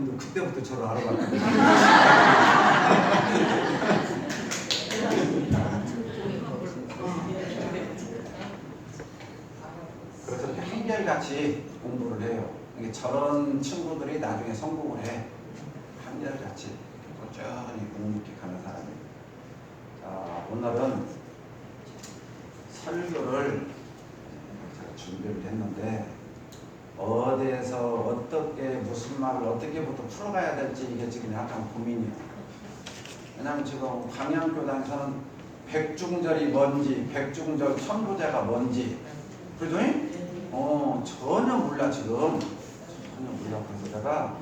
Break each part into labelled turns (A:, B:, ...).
A: 근데 그때부터 저를 알아봤는데. 그래서 이렇게 한결같이 공부를 해요. 이게 저런 친구들이 나중에 성공을 해. 한결같이 꾸준히 묵묵히 가는 사람이에요. 자, 오늘은 설교를 제가 준비를 했는데 어디에서 어떻게 무슨 말을 어떻게부터 풀어가야 될지 이게 지금 약간 고민이에요. 왜냐하면 지금 광양교단에서는 백중절이 뭔지, 백중절 천부제가 뭔지, 그죠? 전혀 몰라 지금. 전혀 몰라. 그래서 내가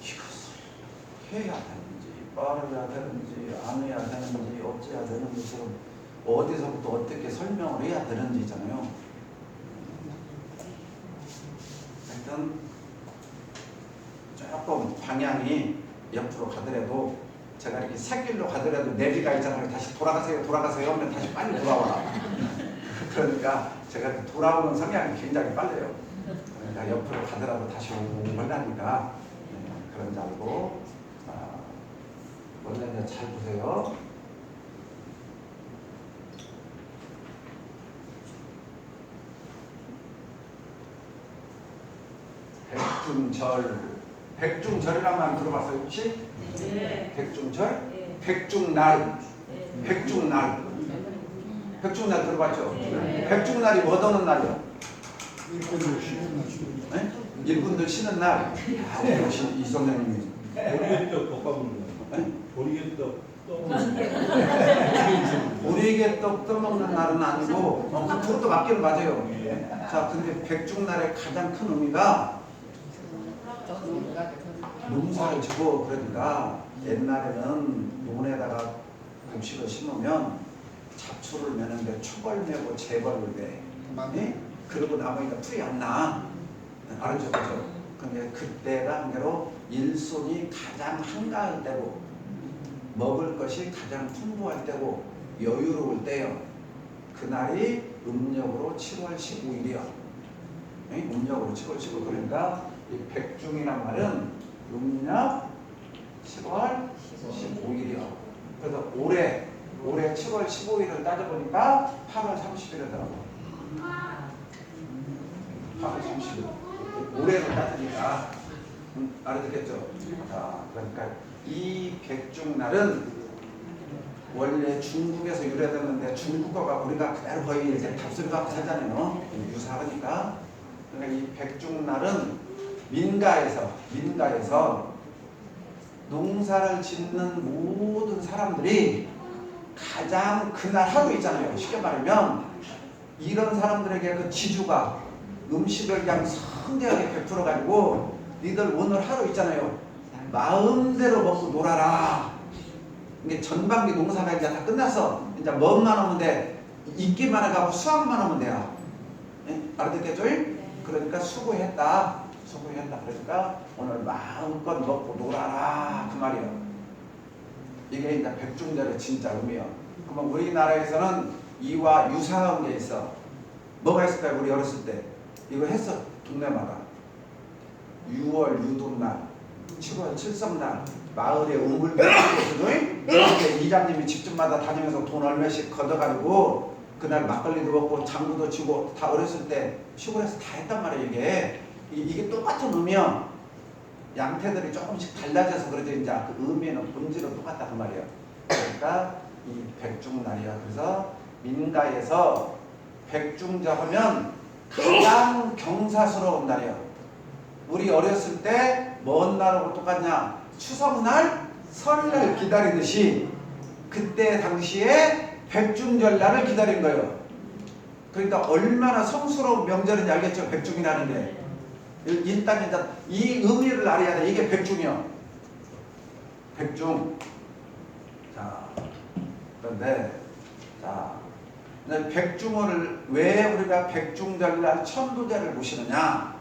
A: 이것을 해야 되는지, 빠르야 되는지, 안 해야 되는지, 어찌해야 되는지 지금 어디서부터 어떻게 설명을 해야 되는지 있잖아요. 하여튼 조금 방향이 옆으로 가더라도 제가 이렇게 새길로 가더라도 내비가 있잖아요. 다시 돌아가세요 하면 다시 빨리 돌아와라. 그러니까 제가 이렇게 돌아오는 성향이 굉장히 빨라요. 그러니까 옆으로 가더라도 다시 오고 하려니까 그런 줄 알고. 원래 이제 잘 보세요. 백중절이란 말 들어봤어요 혹시?
B: 네.
A: 백중절?
B: 네.
A: 백중날.
B: 네.
A: 백중날. 백중날 들어봤죠?
B: 네.
A: 백중날이 뭐 어떤 날이요?
C: 일꾼들 쉬는 날 쉬는 날.
A: 네? 일꾼들 쉬는 날. 역시 이 선생님이.
D: 보리개떡 볶아먹는 거.
A: 네?
D: 보리개떡
A: 보리개떡 떠먹는 날은 아니고 그것도 맞기는 맞아요. 자, 근데 백중날의 가장 큰 의미가 농사를 지고, 그러니까 옛날에는 논에다가 곡식을 심으면 잡초를 매는데 초벌 매고 재벌을 매. 네? 그러고 나머지가 풀이 안 나. 알죠? 그죠? 근데 그때가 한계로 일손이 가장 한가할 때고 먹을 것이 가장 풍부할 때고 여유로울 때요. 그날이 음력으로 7월 15일이요. 네? 음력으로 7월 15일. 그러니까 이 백중이란 말은 음력 7월 15일이요. 그래서 올해 7월 15일을 따져보니까 8월 30일이더라고. 8월 30일. 올해를 따지니까 알아듣겠죠? 자, 그러니까 이 백중날은 원래 중국에서 유래됐는데 중국어가 우리가 그대로 거의 이제 답술과 하잖아요. 유사하니까. 그러니까 이 백중날은 민가에서 농사를 짓는 모든 사람들이 가장 그날 하루 있잖아요. 쉽게 말하면 이런 사람들에게 그 지주가 음식을 그냥 성대하게 베풀어가지고 니들 오늘 하루 있잖아요. 마음대로 먹고 놀아라. 이게 전반기 농사가 이제 다 끝났어. 이제 먹만 하면 돼. 익기만 해가고 수확만 하면 돼요. 예? 알아듣겠죠? 그러니까 수고했다. 그러니까 오늘 마음껏 먹고 놀아라. 그 말이에요. 이게 이제 백중절의 진짜 의미예요. 그러면 우리나라에서는 이와 유사한 게 있어. 뭐가 있을까요? 우리 어렸을 때 이거 했어. 동네마다 6월 유도날, 7월 칠성날, 마을에 우물배 이렇게 이장님이 집집마다 다니면서 돈 얼마씩 걷어가지고 그날 막걸리도 먹고 장구도 치고 다 어렸을 때 시골에서 다 했단 말이에요. 이게 똑같은 의미야. 양태들이 조금씩 달라져서 그러죠. 이제 그 의미는 본질은 똑같다 그 말이에요. 그러니까 이 백중날이야. 그래서 민가에서 백중절 하면 가장 경사스러운 날이에요. 우리 어렸을 때 뭔 날하고 똑같냐? 추석날, 설날 기다리듯이 그때 당시에 백중절날을 기다린 거예요. 그러니까 얼마나 성스러운 명절인지 알겠죠? 백중이라는 게. 일단 이 의미를 알아야 돼. 이게 백중이요. 백중. 자, 그런데 자, 백중을 왜 우리가 백중절날 천부제를 모시느냐?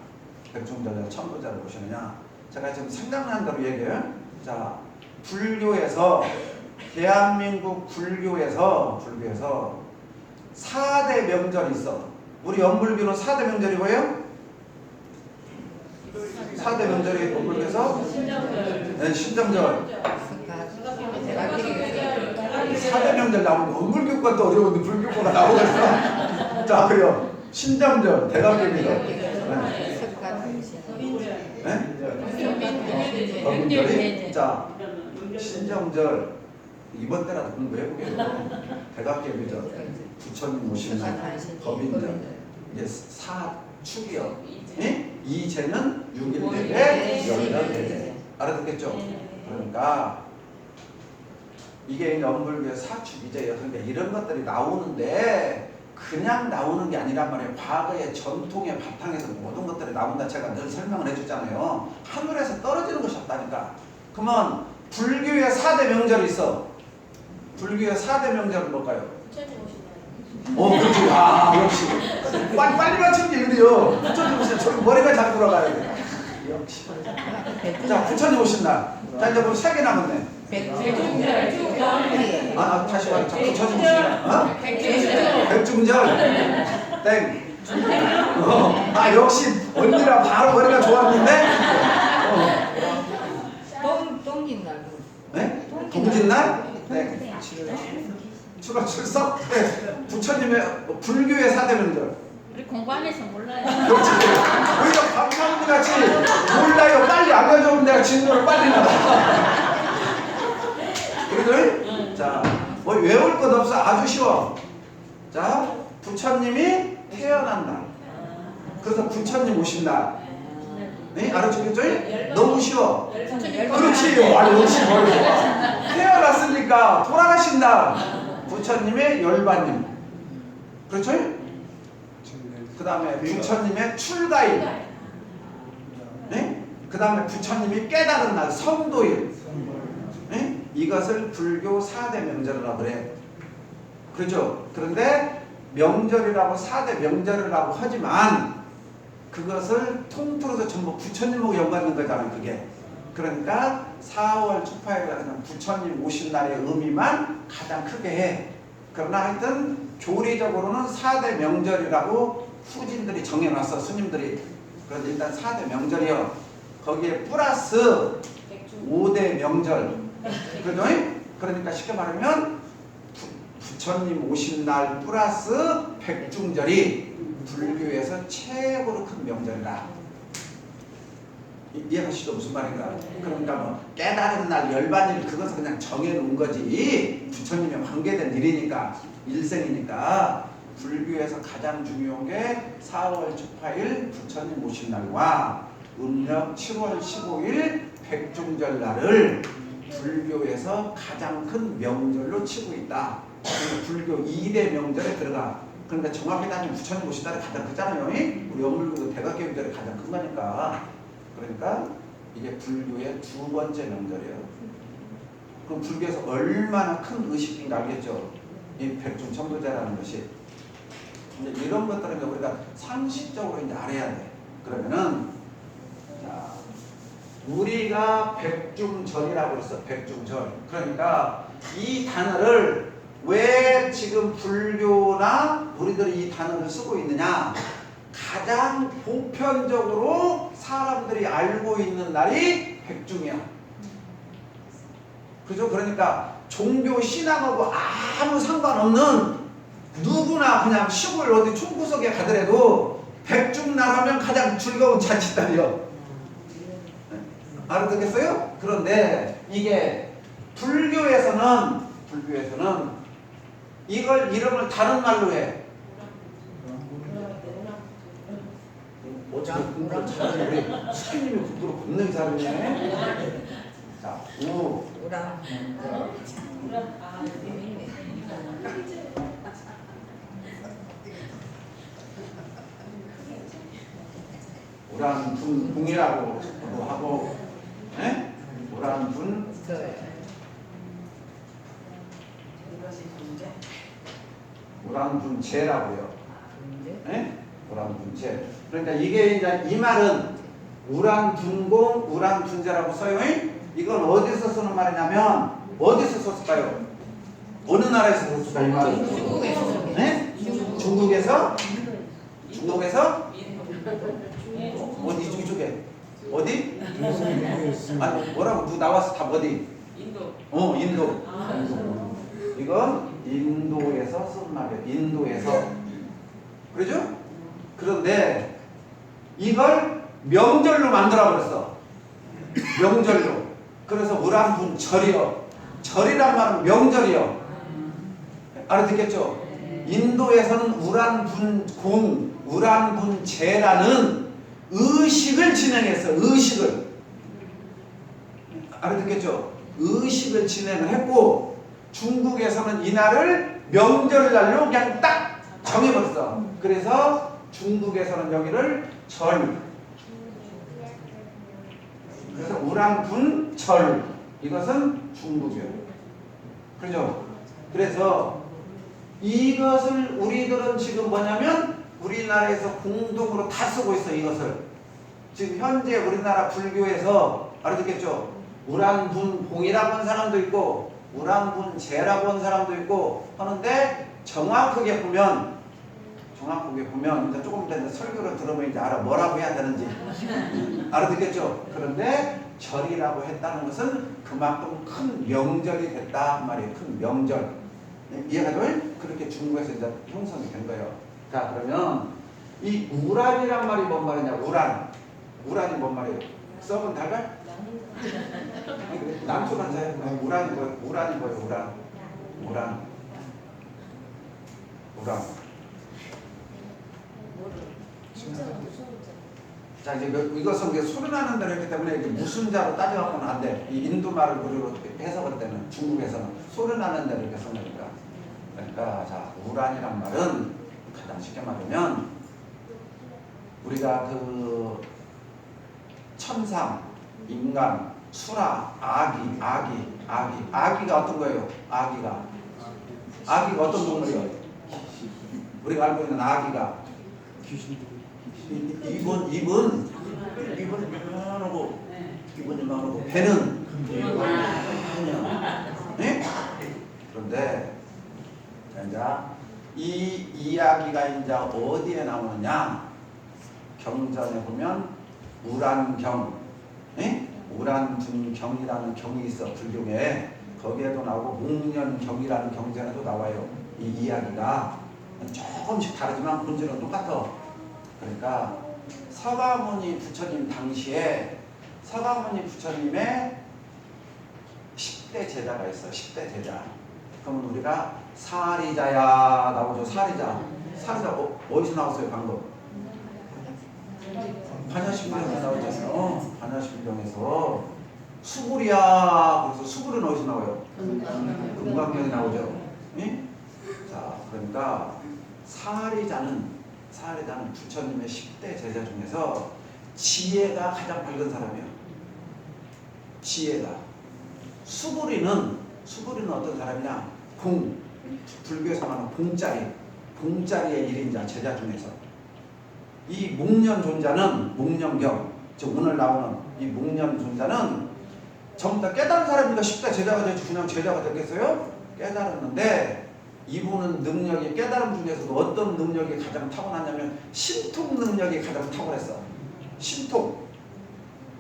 A: 백중절날 천부제를 모시느냐? 제가 지금 생각난 대로 얘기해요. 자, 불교에서 대한민국 불교에서 4대 명절이 있어. 우리 영불교는 4대 명절이 뭐예요? 4대 명절이 법률에서 네, 신정절. 4대 명절 나오면 원불교과 또 어려운데 불교과가 나오겠어. 자, 그래요. 신정절, 대감절이죠. 법률절이 자, 신정절 이번 때라도 공부해보게요. 대각계비절, 부처님 오신 날, 법인절, 이제 사축이요. 이제는 6일 내내 열흘 내내. 알아듣겠죠? 그러니까 이게 연불교의 사축이제요. 그러니까 이런 것들이 나오는데 그냥 나오는 게 아니란 말이에요. 과거의 전통의 바탕에서 모든 것들이 나온다. 제가 늘 설명을 해줬잖아요. 하늘에서 떨어지는 것이 없다니까. 그러면 불교의 4대 명절이 있어. 불교의 4대 명절은 뭘까요? 그렇지. 아, 역시. 빨리 맞춘 게 그래요. 부처님 오신 날. 저기 머리가 잘 돌아가야 돼. 역시. 자, 부처님 오신 날. 자, 이제 그럼 3개 남았네. 다시 말해. 자, 부처님 오신 날. 백중절. 땡. 역시 언니랑 바로 머리가 좋았는데.
B: 동짓날.
A: 네? 동짓날? 네. 출석? 네. 부처님의 불교의 4대 명절.
E: 우리 공부하면서 몰라요.
A: 그렇지. 오히려 박사님 같이 몰라요. 빨리 알려주면 내가 진도를 빨리 나가. 그래도 자, 뭐 외울 것 없어. 아주 쉬워. 자, 부처님이 태어난 날. 그래서 부처님 오신 날. 네? 알아주겠죠? 너무 쉬워. 그렇지. 아니, 역시 머리 좋아. 태어났으니까 돌아가신 날. 부처님의 열반님. 그렇죠? 그 다음에 부처님의 출가일. 네? 그 다음에 부처님이 깨달은 날, 성도일. 네? 이것을 불교 4대 명절이라고 그래. 그렇죠? 그런데 명절이라고 4대 명절이라고 하지만 그것을 통틀어서 전부 부처님하고 연관된 거잖아요. 그게. 그러니까 4월 축파일은 부처님 오신 날의 의미만 가장 크게 해. 그러나 하여튼 교리적으로는 4대 명절이라고 후진들이 정해놨어. 스님들이. 그래서 일단 4대 명절이요. 거기에 플러스 5대 명절. 그죠? 그러니까 쉽게 말하면 부처님 오신 날 플러스 백중절이 불교에서 최고로 큰 명절이다. 이해하시죠? 무슨 말인가? 그러니까 뭐 깨달은 날 열반일 그것은 그냥 정해놓은 거지. 부처님에 관계된 일이니까, 일생이니까. 불교에서 가장 중요한 게 4월 축파일 부처님 오신 날과 음력 7월 15일 백중절 날을 불교에서 가장 큰 명절로 치고 있다. 그래서 불교 2대 명절에 들어가. 그러니까 정확히 따지면 부처님 오신 날이 가장 크잖아요. 우리 연불교도 대각계명절이 가장 큰 거니까. 그러니까 이게 불교의 두 번째 명절이에요. 그럼 불교에서 얼마나 큰 의식인가 알겠죠? 이 백중천도제라는 것이. 이제 이런 것들은 우리가 상식적으로 이제 알아야 돼. 그러면은 자, 우리가 백중절이라고 했어. 백중절. 그러니까 이 단어를 왜 지금 불교나 우리들이 이 단어를 쓰고 있느냐? 가장 보편적으로 사람들이 알고 있는 날이 백중이야. 그죠? 그러니까 종교 신앙하고 아무 상관없는 누구나 그냥 시골 어디 총구석에 가더라도 백중날 하면 가장 즐거운 잔칫날이요. 알아듣겠어요? 그런데 이게 불교에서는 이걸 이름을 다른 말로 해. 어차피 공부를 잘하는 우리 스키님이 공부를 겁나게 잘하네. 자,
B: 우랑.
A: 우란분궁이라고 하고, 예? 우란분 우란분제라고요. 예? 우란분제. 그러니까 이게 이제 이 말은 우란분공, 우란분제라고 써요. 이건 어디서 쓰는 말이냐면 어디서 썼을까요? 어느 나라에서 썼을까요? 이 말은?
B: 중국에서.
A: 네? 중국에서? 중국에서? 어디 이쪽에? 어디?
C: 인도에서
A: 아니 뭐라고 누구 나와서 답 어디?
F: 인도.
A: 인도.
F: 아,
A: 이건 인도에서 쓴 말이에요. 인도에서. 그러죠? 그런데 이걸 명절로 만들어 버렸어. 명절로. 그래서 우란분절이요. 절이란 말은 명절이요. 알아듣겠죠? 인도에서는 우란분공, 우란분제라는 의식을 진행했어. 의식을. 알아듣겠죠? 의식을 진행을 했고 중국에서는 이날을 명절날로 그냥 딱 정해버렸어. 그래서 중국에서는 여기를 절. 그래서 우란분절. 이것은 중국이에요. 그죠? 그래서 이것을 우리들은 지금 뭐냐면 우리나라에서 공동으로 다 쓰고 있어. 이것을 지금 현재 우리나라 불교에서 알아듣겠죠? 우란분봉이라고 하는 사람도 있고 우란분제라고 하는 사람도 있고 하는데 정확하게 보면 이제 조금 이따 설교를 들으면 이제 알아 뭐라고 해야 되는지 알아듣겠죠? 그런데 절이라고 했다는 것은 그만큼 큰 명절이 됐다 말이에요. 큰 명절. 이해가 돼요? 그렇게 중국에서 이제 형성이 된 거예요. 자, 그러면 이 우란이란 말이 뭔 말이냐? 우란이 뭔 말이에요? 썩은 달걀? 남소란 자예요. 우란이 뭐예요? 우란. 자, 이제 이것은 이제 소리나는 대로 했기 때문에 이제 무슨 자로 따져갖고는 안 돼. 이 인도 말을 그대로 해석할 때는 중국에서는 소리나는 대로 이렇게 써놓으니까. 그러니까 자, 우란이란 말은 가장 쉽게 말하면 우리가 그 천상, 인간, 수라, 아기가 어떤 거예요? 아기가 어떤 동물이에요? 우리가 알고 있는 아기가 입은 이만하고 배는 네? 그런데 이제 이 이야기가 이제 어디에 나오느냐? 경전에 보면 우란경, 네? 우란분경이라는 경이 있어. 불교에 거기에도 나오고 목련경이라는 경전에도 나와요. 이 이야기가 조금씩 다르지만 본질은 똑같아. 그러니까 서가모니 부처님 당시에 서가모니 부처님의 10대 제자가 있어. 10대 제자. 그러면 우리가 사리자야 나오죠. 사리자 어디서 나왔어요? 방금 반야심경에서 나오잖아요. 반야심경에서 수불이야. 그래서 수불은 어디서 나와요? 금강경에 나오죠. 예? 자, 그러니까 사리자는 부처님의 10대 제자 중에서 지혜가 가장 밝은 사람이에요. 지혜가. 수불이는 어떤 사람이냐? 불교에서 말하는 봉자리의 1인자 제자 중에서 이 목련존자는 목련경, 즉 오늘 나오는 이 목련존자는 전부 다 깨달은 사람이니까 10대 제자가 되지 그냥 제자가 되겠어요? 깨달았는데 이분은 능력이 깨달음 중에서도 어떤 능력이 가장 타고났냐면 신통 능력이 가장 탁월했어. 신통.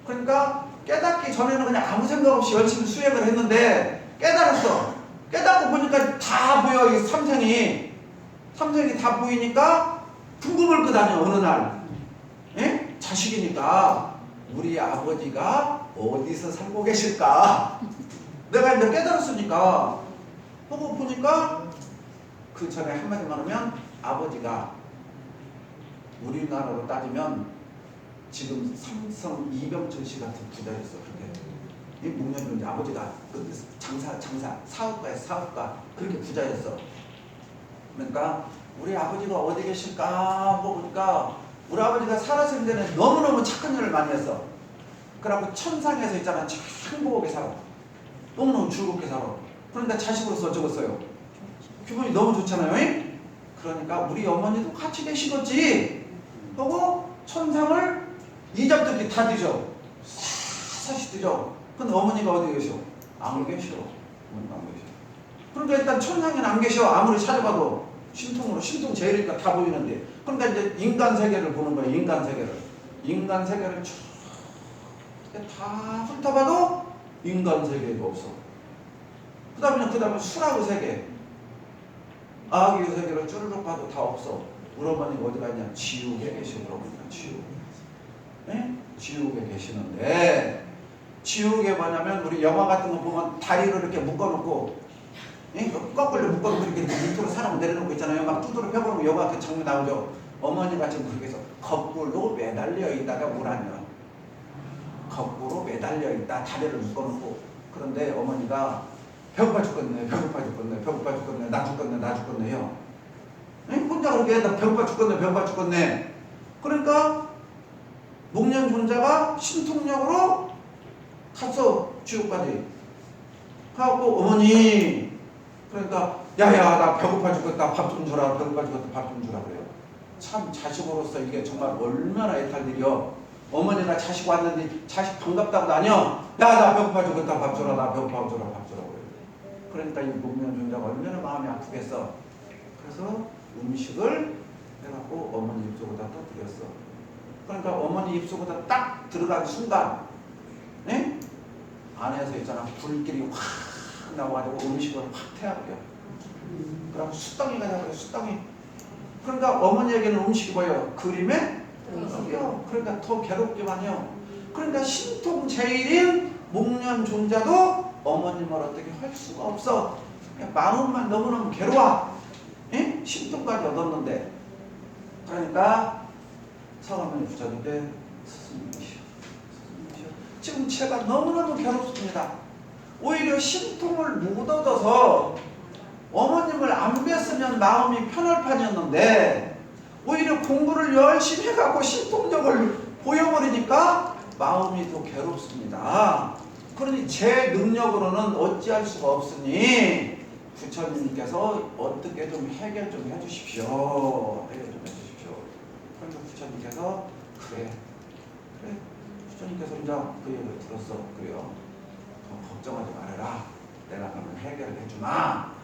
A: 그러니까 깨닫기 전에는 그냥 아무 생각 없이 열심히 수행을 했는데 깨달았어. 깨닫고 보니까 다 보여. 이 삼생이 다 보이니까 궁금을 끄다녀. 어느 날 예? 자식이니까 우리 아버지가 어디서 살고 계실까? 내가 이제 깨달았으니까 보고 보니까 그 전에 한마디만 하면 아버지가 우리나라로 따지면 지금 삼성 이병철 씨 같은 부자였어. 그렇게 이 목련존자 아버지가 장사 사업가 그렇게 부자였어. 그러니까 우리 아버지가 어디 계실까 하고 보니까 우리 아버지가 살았을 때는 너무너무 착한 일을 많이 했어. 그래갖고 천상에서 있잖아. 참 행복하게 살아. 너무너무 즐겁게 살아. 그러니까 자식으로서 어쩌겠어요? 기분이 너무 좋잖아요. 그러니까 우리 어머니도 같이 계시겠지 하고 천상을 이잡듯이 다 뒤져. 사시 뒤져. 근데 어머니가 어디 계셔? 안 계셔. 어머니가 안 계셔. 그러니까 일단 천상에는 안 계셔. 아무리 찾아봐도 신통 제일이니까 다 보이는데. 그러니까 이제 인간 세계를 보는 거예요. 인간 세계를 쭉 다 훑어봐도 인간 세계가 없어. 그 다음에 수라고 세계, 아기 세계를 쭈르륵 봐도 다 없어. 우리 어머니가 어디 갔냐? 지옥에 계시는 어머니가 지옥. 네? 지옥에 계시는데, 지옥에 뭐냐면 우리 영화 같은 거 보면 다리를 이렇게 묶어놓고, 예? 거꾸로 묶어놓고 이렇게 밑으로 사람을 내려놓고 있잖아요. 막 두드러 펴보면 영화 그 장면 나오죠. 어머니가 지금 그렇게 해서 거꾸로 매달려 있다가 우라냐. 거꾸로 매달려 있다, 다리를 묶어놓고. 그런데 어머니가 배고파 죽겠네, 배고파 죽겠네, 배고파 죽겠네, 나 죽겠네, 나 죽겠네요. 예? 혼자 그렇게 나 배고파 죽겠네, 배고파 죽겠네. 그러니까 목련 존자가 신통력으로 갔어, 지옥까지. 하고 어머니, 그러니까 야야 나 배고파 죽겠다, 밥 좀 주라, 배고파 죽겠다, 밥 좀 주라 그래요. 참 자식으로서 이게 정말 얼마나 애탈들이요. 어머니가 자식 왔는데 자식 반갑다고 다녀. 야 나 배고파 죽겠다, 밥 줘라, 나 배고파 주라, 밥 주라 그래요. 그러니까 이 목련 존자가 얼마나 마음이 아프겠어. 그래서 음식을 해갖고 어머니 입속에다 떠드렸어. 그러니까 어머니 입속에다 딱 들어간 순간, 네? 안에서 있잖아, 불길이 확 나와가지고 음식을 확 태워버려. 그러고 수덩이가 나버려, 수덩이. 그러니까 어머니에게는 음식이 뭐예요? 그림의 떡이요. 그러니까 더 괴롭기만 해요. 그러니까 신통제일인 목련 존자도 어머님을 어떻게 할 수가 없어. 그냥 마음만 너무너무 괴로워. 예? 신통까지 얻었는데. 그러니까 서가모니 부처님께 스승님이시여, 지금 제가 너무너무 괴롭습니다. 오히려 신통을 못 얻어서 어머님을 안 뵀으면 마음이 편할 판이었는데 오히려 공부를 열심히 해갖고 신통력을 보여버리니까 마음이 더 괴롭습니다. 그러니 제 능력으로는 어찌할 수가 없으니 부처님께서 어떻게 좀 해결 좀 해주십시오. 해결 좀 해주십시오. 그래서 부처님께서 그래 부처님께서 이제 그 얘기를 들었어. 그래요. 걱정하지 말아라. 내가 그러면 해결을 해주마.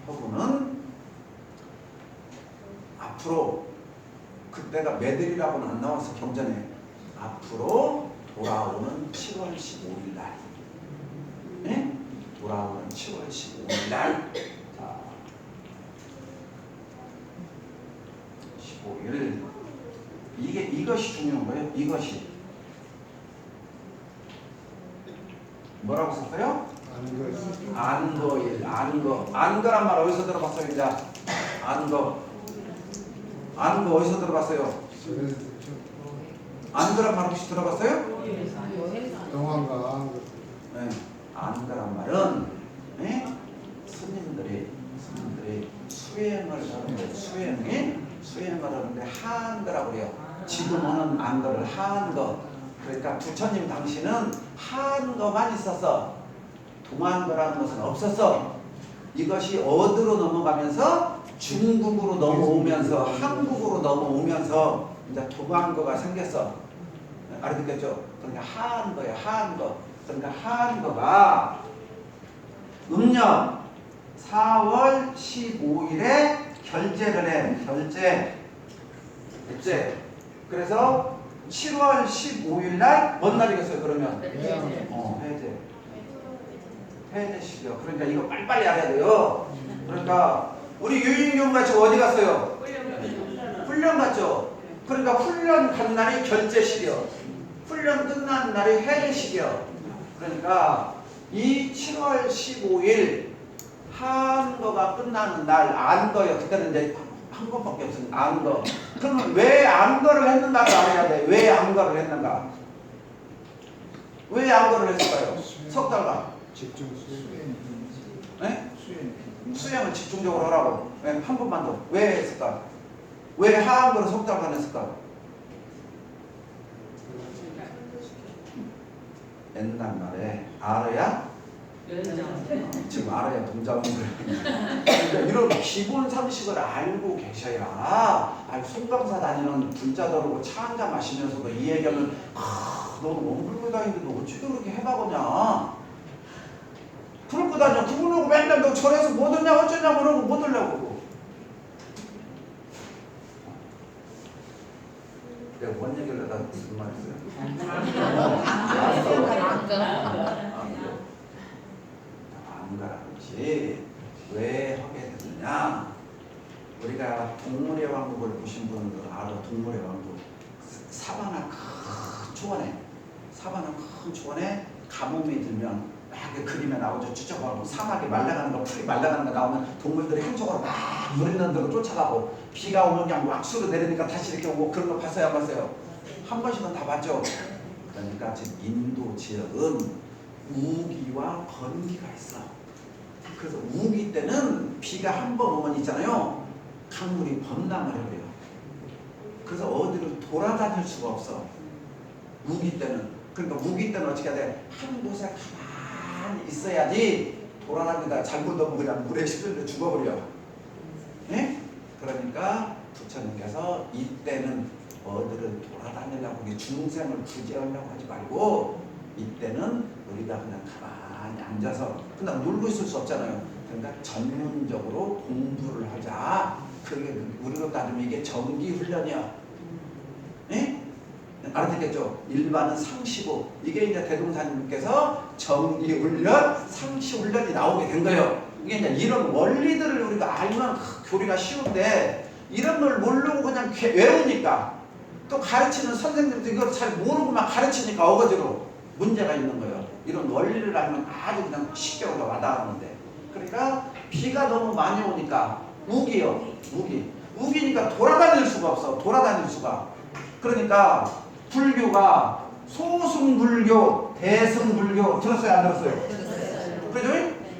A: 하고는 앞으로 그때가 매들이라고는 안 나와서 경전에 앞으로 돌아오는 7월 15일 날, 네? 돌아오는 7월 15일 날, 자, 15일 이것이 중요한 거예요. 이것이 뭐라고 썼어요? 안거일, 안거란 말 어디서 들어봤어요? 이제 안거 어디서 들어봤어요? 안거란 말 혹시 들어봤어요?
C: 동안가
A: 네, 안거란 말은 네? 스님들이 수행을 하는데 수행을 하는데 하안거라고 그래요. 지금 하는 안거를 하안거. 그러니까 부처님 당시는 하안거만 있었어. 동안거라는 것은 없었어. 이것이 어디로 넘어가면서 중국으로 넘어오면서 한국으로 넘어오면서 이제 동안거가 생겼어. 알아듣겠죠? 그러니까 하안거야, 하안거. 그러니까 하안거가 음력 4월 15일에 결제를 해. 결제. 그래서 7월 15일 날 뭔 날이겠어요? 그러면 해제시죠. 그러니까 이거 빨리빨리 알아야 돼요. 그러니까 우리 유인경 같이 어디 갔어요? 훈련 갔죠. 그러니까 훈련 간 날이 결제식이요. 훈련 끝난 날이 해제식이요. 그러니까 이 7월 15일 한거가 끝나는 날 안거요. 그때는 이제 한 번밖에 없으니까 안거. 그러면 왜 안거를 했는가를 알아야 돼. 왜 안거를 했는가? 왜 안거를 했을까요? 석 달간
C: 집중 수행.
A: 네? 수행을 집중적으로 하라고. 네, 한 번만 더. 왜 했을까? 왜 하안거를 석 달간 했을까? 옛날 말에 알아야 지금 알아야 동작을 그러니까 이런 기본 상식을 알고 계셔야. 송강사 다니는 불자더라고 차 한잔 마시면서도 이 얘기하면 너는 원불교 다니는데 어찌 그렇게 해박으냐. 그럴 거 다녀. 그분하고 맨날 너 절에서 뭐 듣냐 어쩌냐 그러고 뭐 들려고. 내가 뭔 얘기를 하다 무슨 말 했어요? 안 가라는지 왜 하게 됐느냐? 우리가 동물의 왕국을 보신 분들 알아. 동물의 왕국. 사바나 큰 초원에 가뭄이 들면 막 그림에 나오죠. 쭈쩍하고 사막이 말라가는 거, 풀이 말라가는 거 나오면 동물들이 한쪽으로 막 물 있는 데로 쫓아가고, 비가 오면 그냥 왁수로 내리니까 다시 이렇게 오고, 그런 거 봤어요, 안 봤어요? 한 번씩은 다 봤죠. 그러니까 지금 인도 지역은 우기와 건기가 있어. 그래서 우기 때는 비가 한 번 오면 있잖아요, 강물이 범람을 해버려요. 그래서 어디로 돌아다닐 수가 없어, 우기 때는. 그러니까 우기 때는 어떻게 해야 돼? 한 곳에 가만히 있어야지. 돌아다니다 잘못 오면 그냥 물에 휩쓸려 죽어버려. 네? 그러니까 부처님께서 이때는 어디를 돌아다니려고, 중생을 구제하려고 하지 말고, 이때는 우리가 그냥 가만히 앉아서 그냥 놀고 있을 수 없잖아요. 그러니까 전문적으로 공부를 하자. 그게 우리로 따지면 이게 정기훈련이야. 네? 알아듣겠죠? 일반은 상시고, 이게 이제 대동사님께서 정기훈련, 상시훈련이 나오게 된 거예요. 이게 이제 이런 원리들을 우리가 알면 교리가 쉬운데, 이런 걸 모르고 그냥 외우니까, 또 가르치는 선생님도 이걸 잘 모르고만 가르치니까 어거지로 문제가 있는 거예요. 이런 원리를 알면 아주 그냥 쉽게 우리가 와닿았는데, 그러니까 비가 너무 많이 오니까 우기요. 우기니까 돌아다닐 수가 없어. 돌아다닐 수가. 그러니까 불교가 소승불교, 대승불교, 들었어요, 안 들었어요? 그죠?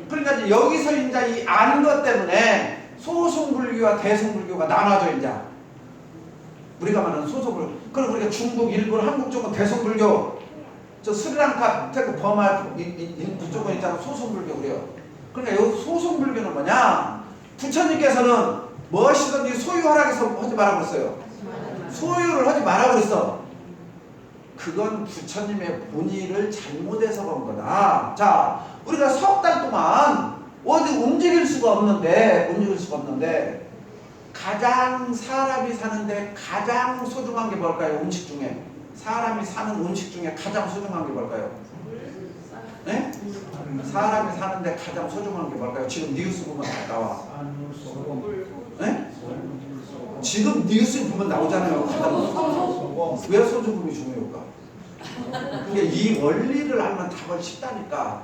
A: 그러니까 이제 여기서 이제 이 아는 것 때문에 소승불교와 대승불교가 나눠져. 이제 우리가 말하는 소승불교. 그리고 우리가 중국, 일본, 한국 쪽은 대승불교, 저 스리랑카, 버마 인도 쪽은 있잖아, 소승불교 그래요. 그러니까 여기 소승불교는 뭐냐? 부처님께서는 무엇이든지 소유하라고 하지 말라고 했어요. 소유를 하지 말라고 했어. 그건 부처님의 본의를 잘못해서 그런 거다. 자, 우리가 석 달 동안 어디 움직일 수가 없는데, 가장 사람이 사는데 가장 소중한 게 뭘까요? 음식 중에. 사람이 사는 음식 중에 가장 소중한 게 뭘까요? 네? 사람이 사는데 가장 소중한 게 뭘까요? 지금 뉴스 보면 나와. 네? 지금 뉴스 보면 나오잖아요. 왜 소중함이 중요할까? 그러니까 이 원리를 알면 답을 쉽다니까.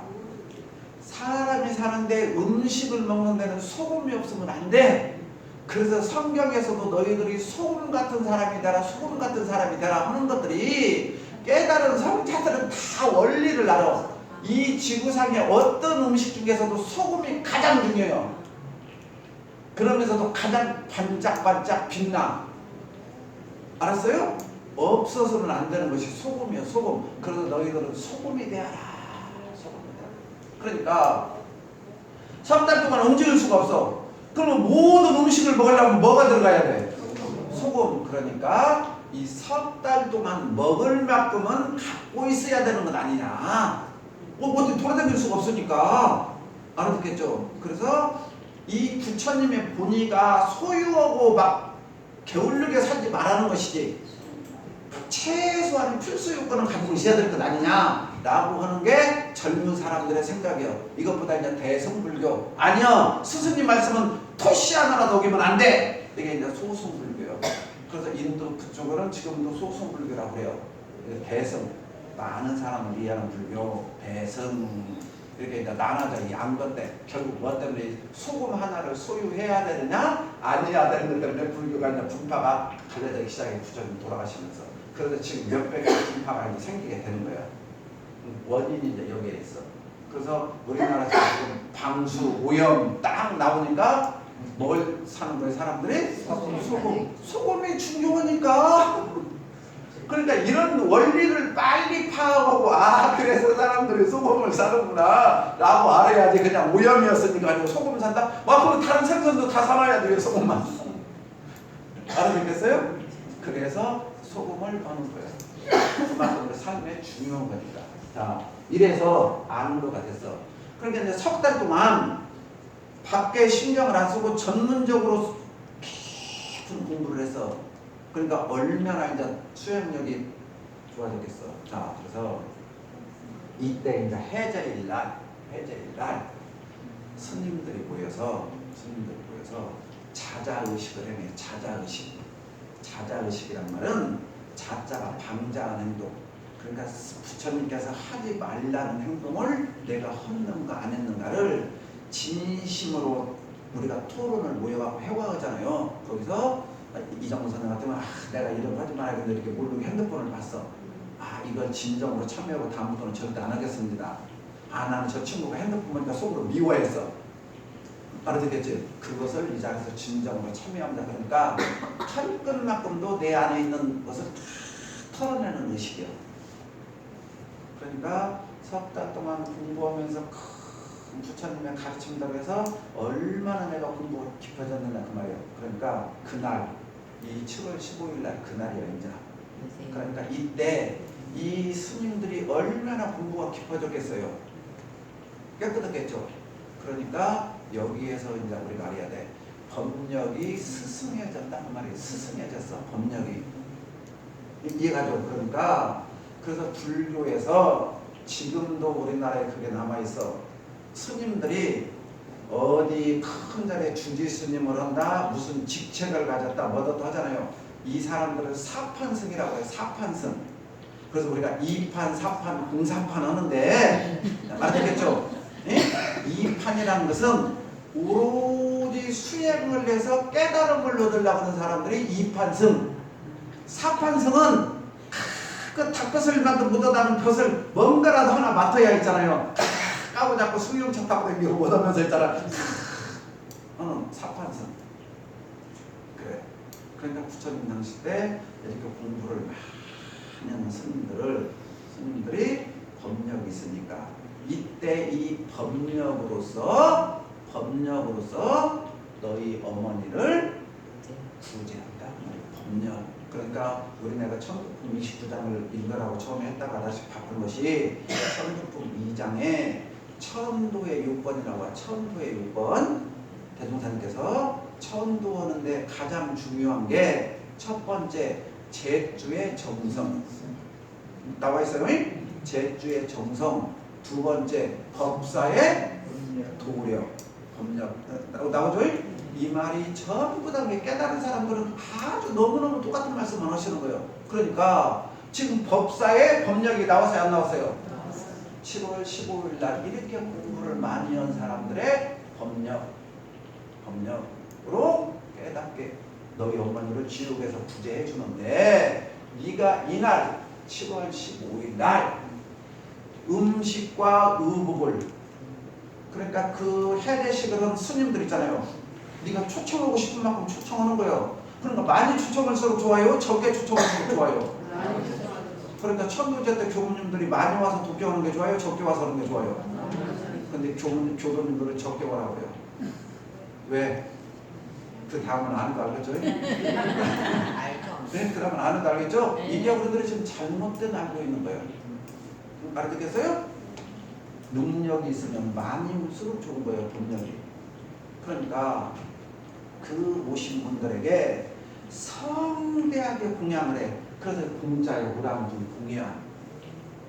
A: 사람이 사는데 음식을 먹는 데는 소금이 없으면 안 돼. 그래서 성경에서도 너희들이 소금 같은 사람이 되라, 소금 같은 사람이 되라 하는 것들이, 깨달은 성자들은 다 원리를 알아. 이 지구상의 어떤 음식 중에서도 소금이 가장 중요해요. 그러면서도 가장 반짝반짝 빛나. 알았어요? 없어서는 안 되는 것이 소금이에요, 소금. 그래서 너희들은 소금이 되어라. 그러니까 석 달 동안 움직일 수가 없어. 그러면 모든 음식을 먹으려면 뭐가 들어가야 돼? 소금. 그러니까 이 석 달 동안 먹을 만큼은 갖고 있어야 되는 건 아니냐. 어디 돌아다닐 수가 없으니까. 알아듣겠죠? 그래서 이 부처님의 본의가 소유하고 막 게을르게 살지 말라는 것이지, 최소한 필수 요건은 가지고 있어야 될 것 아니냐라고 하는 게 젊은 사람들의 생각이에요. 이것보다 이제 대승불교. 아니요, 스승님 말씀은 토시 하나라도 오기면 안 돼. 이게 이제 소승불교예요. 그래서 인도 그쪽으로는 지금도 소승불교라고 해요. 대승, 많은 사람을 이해하는 불교, 대승, 이렇게 이제 나눠져 양건데, 결국 뭐 때문에 소금 하나를 소유해야 되느냐, 아니야 되는 것 때문에 불교가 이제 분파가 갈려지기 시작해, 부처님 돌아가시면서. 그래서 지금 몇백 개의 분파가 이제 생기게 되는 거야. 원인이 이제 여기에 있어. 그래서 우리나라 지금 방수, 오염 딱 나오니까 뭘 사는 거예요, 사람들이? 소금. 소금이 중요하니까. 그러니까 이런 원리를 빨리 파악하고, 아, 그래서 사람들이 소금을 사는구나 라고 알아야지. 그냥 오염이었으니까 아니고 소금 산다? 와, 그럼 다른 생선도 다 사놔야 돼요, 소금만. 알아듣겠어요? 그래서 소금을 버는 거예요. 그만큼 삶의 중요한 거니까. 자, 이래서 안으로가 됐어. 그러니까 이제 석 달 동안 밖에 신경을 안 쓰고 전문적으로 깊은 공부를 해서, 그러니까 얼마나 이제 수행력이 좋아졌겠어. 자, 그래서 이때 이제 해제일 날 스님들이 모여서 자자의식을 해내요. 자자의식이란 말은 자자가 방자한 행동. 그러니까 부처님께서 하지 말라는 행동을 내가 했는가 안 했는가를 진심으로 우리가 토론을 모여갖고 해와하잖아요. 거기서 이정무 선생 같으면 내가 이런 거 하지 말아야겠는데 이렇게 모르게 핸드폰을 봤어. 이걸 진정으로 참여하고 다음부터는 절대 안 하겠습니다. 나는 저 친구가 핸드폰 보니까 속으로 미워했어. 알아듣겠지? 그것을 이 자리에서 진정으로 참여합니다. 그러니까 털끝만큼도 내 안에 있는 것을 털어내는 의식이야. 그러니까 석 달 동안 공부하면서 큰 부처님의 가르침다고 해서 얼마나 내가 공부가 깊어졌느냐 그 말이에요. 그러니까 그날 이 7월 15일 날 그날이야 이제. 그러니까 이때 이 스님들이 얼마나 공부가 깊어졌겠어요. 깨끗했겠죠. 그러니까 여기에서 이제 우리가 알아야 돼. 법력이 스승해졌다 그 말이에요. 스승해졌어. 법력이. 이해가죠. 그러니까 그래서 불교에서 지금도 우리나라에 그게 남아있어. 스님들이 어디 큰 자리에 주지 스님을 한다, 무슨 직책을 가졌다, 뭐도 하잖아요. 이 사람들은 사판승이라고 해요. 사판승. 그래서 우리가 2판, 4판, 공사판 하는데 알겠죠? 예? 2판이라는 것은 오로지 수행을 해서 깨달음을 얻으려고 하는 사람들이 2판승. 4판승은 그 닭볕을 만든 묻어나는 볕을 뭔가라도 하나 맡아야 있잖아요. 까고 잡고 수영차 타고 다니고 못하면서 있잖아. 4판승. 그래. 그러니까 부처님 당시 때 이렇게 공부를 많이 하는 스님들이 법력이 있으니까 이때 이 법력으로서 너희 어머니를 구제한다. 법력. 그러니까 우리네가 천국품 29장을 읽으라고 처음에 했다가 다시 바꾼 것이 천국품 2장에 천도의 6번이라고 해요. 천도의 6번. 대종사님께서 천도하는데 가장 중요한 게 첫 번째 제주의 정성 나와 있어요. 제주의 정성. 두 번째 법사의 도력. 법력 나오죠? 이 말이 전부 다 깨달은 사람들은 아주 너무너무 똑같은 말씀만 하시는 거예요. 그러니까 지금 법사의 법력이 나왔어요? 안 나왔어요? 7월 15일 날 이렇게 공부를 많이 한 사람들의 법력으로 깨닫게 너희 어머니를 지옥에서 구제해 주는데 네가 이날 7월 15일 날 음식과 의복을 그러니까 그 해대식을 한 스님들 있잖아요. 네가 초청하고 싶은 만큼 초청하는 거예요. 그러니까 많이 초청할수록 좋아요? 적게 초청할수록 좋아요? 그러니까 천도제 때 교무님들이 많이 와서 독경하는 게 좋아요? 적게 와서 하는 게 좋아요? 근데 교도님들은 적게 오라고 해요. 왜? 그 다음은 아는 거 알겠죠?
B: 알죠.
A: 네, 그 다음은 아는 거 알겠죠?
E: 네.
A: 이게 우리들이 지금 잘못된 알고 있는 거예요. 알아듣겠어요? 능력이 있으면 많이 올수록 좋은 거예요, 법력이. 그러니까 그 오신 분들에게 성대하게 공양을 해. 그래서 공자의 우랑분 공양.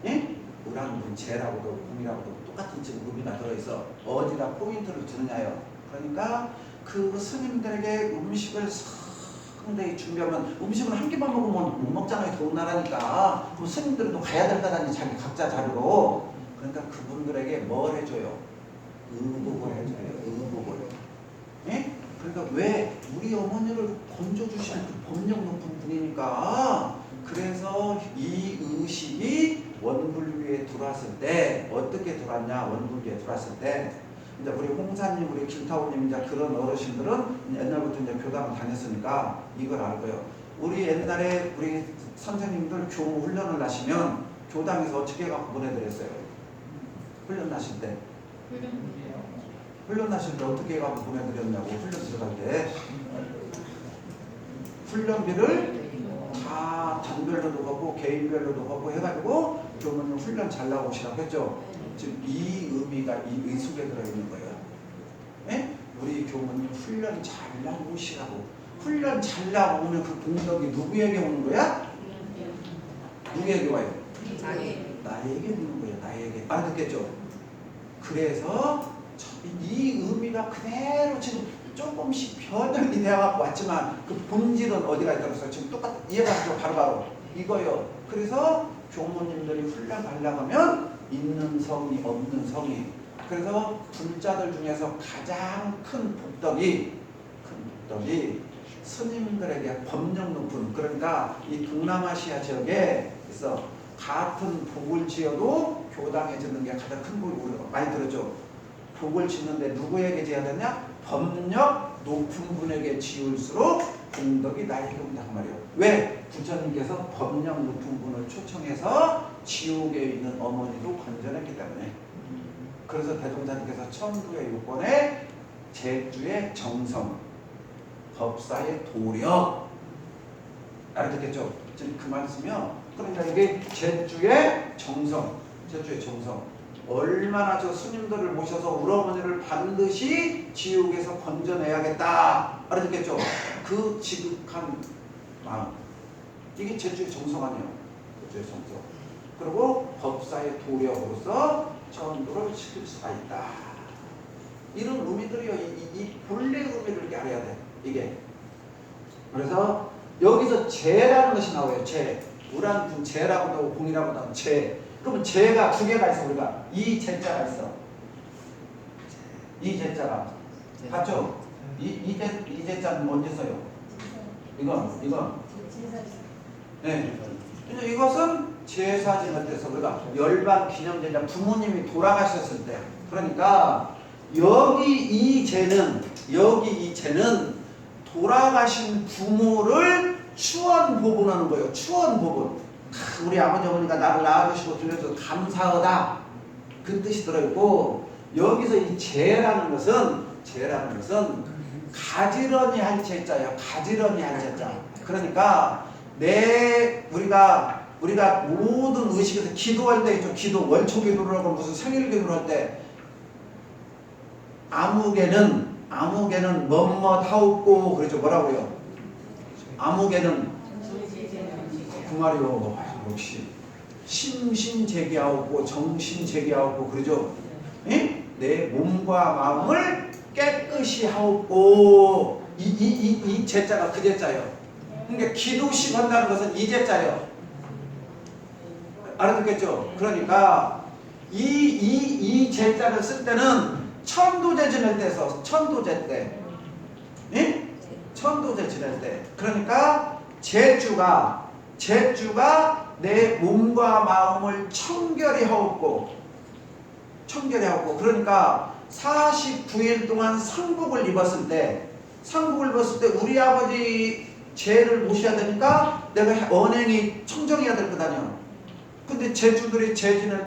A: 예? 우랑분 제라고도 공이라고도 똑같은 지금 의미가 들어있어. 어디다 포인트를 두느냐요. 그러니까 그 스님들에게 음식을 상당히 준비하면 음식을 한 개만 먹으면 못 먹잖아요. 더운 나라니까. 그럼 스님들도 가야 될 거다니 자기 각자 자료로. 그러니까 그분들에게 뭘 해줘요? 의복을 해줘요. 의복을. 예? 그러니까 왜? 우리 어머니를 건져주시는 그 법력 높은 분이니까. 그래서 이 의식이 원불교에 들어왔을 때 어떻게 들어왔냐? 원불교에 들어왔을 때 이제 우리 홍사님, 우리 길타오님 이제 그런 어르신들은 옛날부터 이제 교당을 다녔으니까 이걸 알 거예요. 우리 옛날에 우리 선생님들 교무 훈련을 하시면 교당에서 어떻게 해갖고 보내드렸어요? 훈련 나실 때. 훈련 나실 때 어떻게 해갖고 보내드렸냐고. 훈련 들어갈 때 훈련비를 다 단별로도 하고 개인별로도 하고 해가지고 교무님 훈련 잘 나오시라고 했죠. 지금 이 의미가 이 의숙에 들어있는 거예요. 예? 우리 교무님 훈련 잘 나오시라고. 훈련 잘 나오면 그 공덕이 누구에게 오는 거야? 누구에게 와요?
B: 자기
A: 나에게 묻는 거예요. 나에게. 알아듣겠죠? 그래서 이 의미가 그대로 지금 조금씩 변형이 되어갖고 왔지만 그 본질은 어디가 있다고 해서 지금 똑같 이해가 가죠. 바로바로 이거요. 그래서 교모님들이 훈련하려고 하면 있는 성이 없는 성이. 그래서 불자들 중에서 가장 큰 복덕이 스님들에게 법령 높은, 그러니까 이 동남아시아 지역에 있어 같은 복을 지어도 교당에 짓는 게 가장 큰 복이, 우리가 많이 들었죠. 복을 짓는데 누구에게 지어야 되냐? 법력 높은 분에게 지을수록 공덕이 나에게 온다 그 말이에요. 왜? 부처님께서 법력 높은 분을 초청해서 지옥에 있는 어머니도 건져냈기 때문에. 그래서 대종사님께서 천도의 요건에 제주의 정성, 법사의 도력, 알아듣겠죠? 지금 그 말씀이요. 그러니까 이게 제주의 정성, 얼마나 저 스님들을 모셔서 우러머니를 반드시 지옥에서 건져내야겠다, 알아듣겠죠? 그 지극한 마음, 이게 제주의 정성 아니에요. 제주의 정성. 그리고 법사의 도력으로서 천도를 지킬 수가 있다. 이런 의미들이요. 이 본래 의미를 이렇게 알아야 돼. 이게. 그래서 여기서 재라는 것이 나와요. 재. 우란 재라고도 하고 공이라고도 하고 재. 그러면 재가 두 개가 있어. 우리가 이 재자가 있어. 이 재자가 봤죠? 이 재자는 뭔지 써요? 이건. 네. 이것은 제사 지낼 때서 우리가 열반 기념제자 부모님이 돌아가셨을 때, 그러니까 여기 이 재는 돌아가신 부모를 추원 보분하는 거예요. 추원 보분. 우리 아버지 어머니가 나를 낳아주시고 들려줘서 감사하다, 그 뜻이 들어있고, 여기서 이 재라는 것은 가지런히 할 재자예요. 가지런히 할 재자. 그러니까 우리가 모든 의식에서 기도할 때 있죠. 기도, 월초 기도를 하고 무슨 생일 기도를 할 때 아무개는 뭐뭐하옵고 그러죠. 뭐라고요? 아무개는 그 말이요. 역시 심신재기하옵고 정신재기하옵고 그러죠. 에? 내 몸과 마음을 깨끗이 하옵고, 이 제자가 그 제자예요. 그러니까 기도식 한다는 것은 이 제자예요. 알아듣겠죠? 그러니까 이 제자를 쓸 때는 천도제 지낼 때서, 천도제 때, 예? 천도제 지낼 때. 그러니까 제주가 내 몸과 마음을 청결히 하옵고, 그러니까 49일 동안 상복을 입었을 때 우리 아버지 죄를 모셔야 되니까 내가 언행이 청정해야 될 거 아니야. 근데 제주들이 죄 지낼